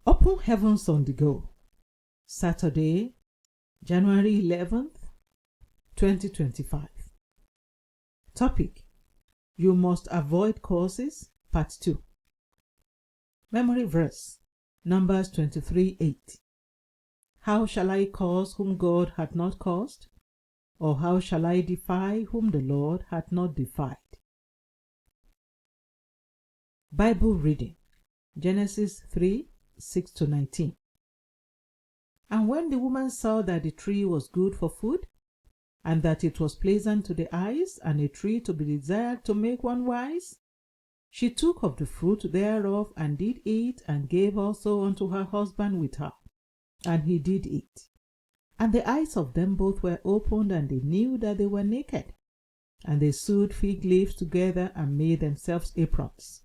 Open Heavens on the Go, Saturday, January 11th, 2025. Topic: You must avoid curses, Part 2. Memory verse, Numbers 23:8. How shall I curse whom God hath not cursed? Or how shall I defy whom the Lord hath not defied? Bible reading, Genesis 3:6-19. And when the woman saw that the tree was good for food, and that it was pleasant to the eyes, and a tree to be desired to make one wise, she took of the fruit thereof, and did eat, and gave also unto her husband with her, and he did eat. And the eyes of them both were opened, and they knew that they were naked. And they sewed fig leaves together, and made themselves aprons.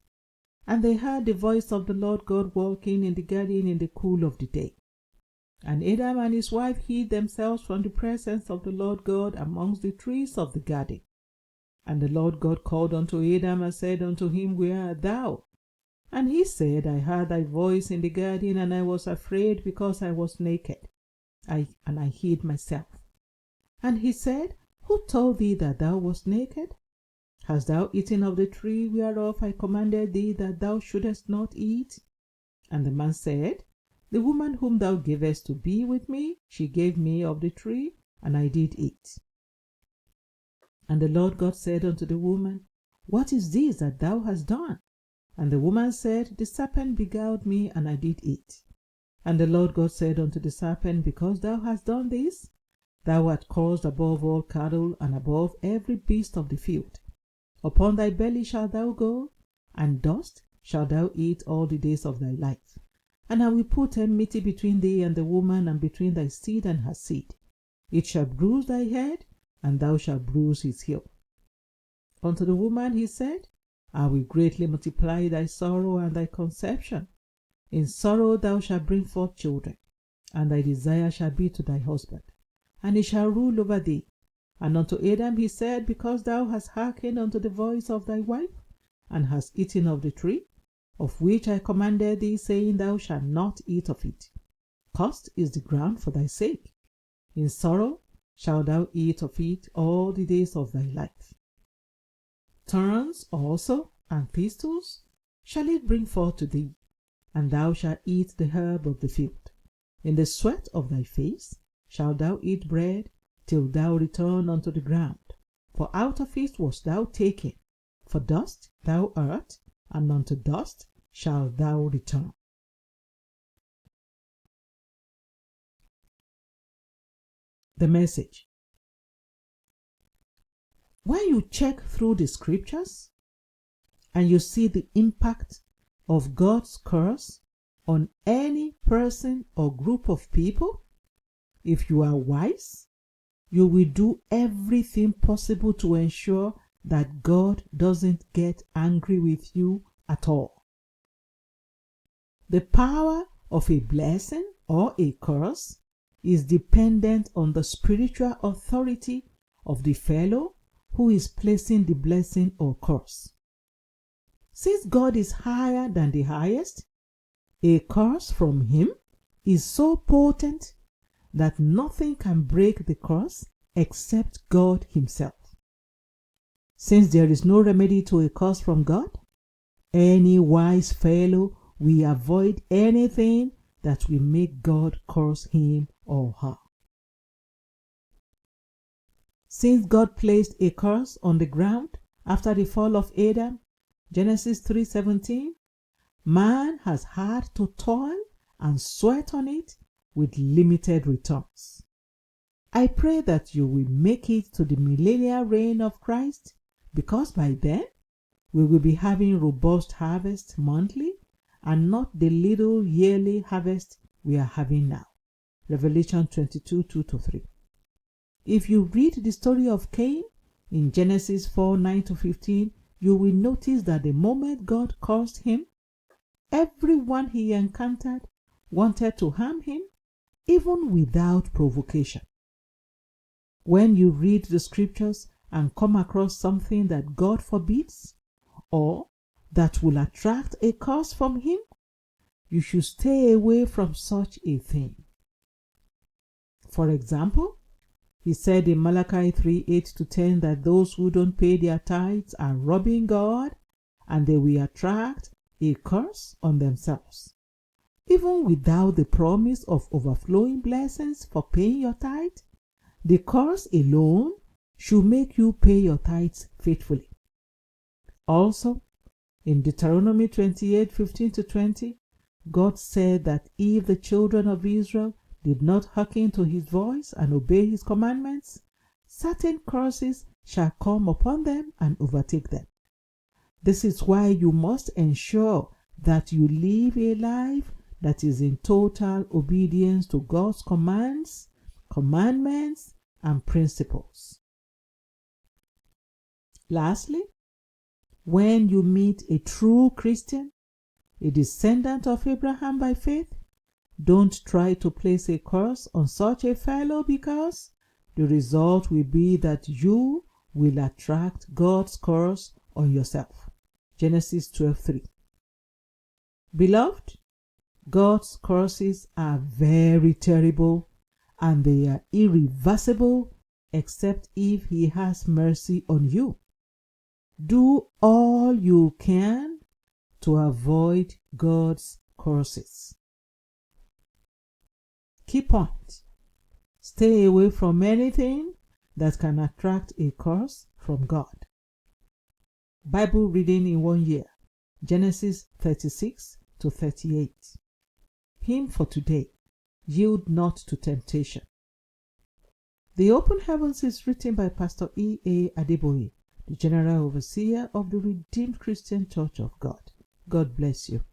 And they heard the voice of the Lord God walking in the garden in the cool of the day. And Adam and his wife hid themselves from the presence of the Lord God amongst the trees of the garden. And the Lord God called unto Adam and said unto him, Where art thou? And he said, I heard thy voice in the garden, and I was afraid, because I was naked, and I hid myself. And he said, Who told thee that thou wast naked? Hast thou eaten of the tree whereof I commanded thee that thou shouldest not eat? And the man said, The woman whom thou gavest to be with me, she gave me of the tree, and I did eat. And the Lord God said unto the woman, What is this that thou hast done? And the woman said, The serpent beguiled me, and I did eat. And the Lord God said unto the serpent, Because thou hast done this, thou art cursed above all cattle, and above every beast of the field. Upon thy belly shalt thou go, and dust shalt thou eat all the days of thy life. And I will put enmity between thee and the woman, and between thy seed and her seed. It shall bruise thy head, and thou shalt bruise his heel. Unto the woman he said, I will greatly multiply thy sorrow and thy conception. In sorrow thou shalt bring forth children, and thy desire shall be to thy husband, and he shall rule over thee. And unto Adam he said, Because thou hast hearkened unto the voice of thy wife, and hast eaten of the tree, of which I commanded thee, saying, Thou shalt not eat of it. Cursed is the ground for thy sake. In sorrow shalt thou eat of it all the days of thy life. Thorns also and thistles shall it bring forth to thee, and thou shalt eat the herb of the field. In the sweat of thy face shalt thou eat bread, till thou return unto the ground. For out of it wast thou taken, for dust thou art, and unto dust shalt thou return. The Message. When you check through the scriptures and you see the impact of God's curse on any person or group of people, if you are wise, you will do everything possible to ensure that God doesn't get angry with you at all. The power of a blessing or a curse is dependent on the spiritual authority of the fellow who is placing the blessing or curse. Since God is higher than the highest, a curse from him is so potent that nothing can break the curse except God himself. Since there is no remedy to a curse from God, any wise fellow will avoid anything that will make God curse him or her. Since God placed a curse on the ground after the fall of Adam, Genesis 3:17, man has had to toil and sweat on it with limited returns. I pray that you will make it to the millennial reign of Christ, because by then we will be having robust harvest monthly and not the little yearly harvest we are having now. Revelation 22:2-3. If you read the story of Cain in Genesis 4:9-15, you will notice that the moment God cursed him, everyone he encountered wanted to harm him, even without provocation. When you read the scriptures and come across something that God forbids, or that will attract a curse from him, you should stay away from such a thing. For example, he said in Malachi 3:8-10 that those who don't pay their tithes are robbing God and they will attract a curse on themselves. Even without the promise of overflowing blessings for paying your tithe, the curse alone should make you pay your tithes faithfully. Also, in Deuteronomy 28:15-20, God said that if the children of Israel did not hearken to his voice and obey his commandments, certain curses shall come upon them and overtake them. This is why you must ensure that you live a life that is in total obedience to God's commands, commandments, and principles. Lastly, when you meet a true Christian, a descendant of Abraham by faith, don't try to place a curse on such a fellow, because the result will be that you will attract God's curse on yourself. Genesis 12:3. Beloved, God's curses are very terrible and they are irreversible except if he has mercy on you. Do all you can to avoid God's curses. Key point: stay away from anything that can attract a curse from God. Bible reading in 1 year: Genesis 36-38. Hymn for today: Yield not to temptation. The Open Heavens is written by Pastor E.A. Adeboye, the General Overseer of the Redeemed Christian Church of God. God bless you.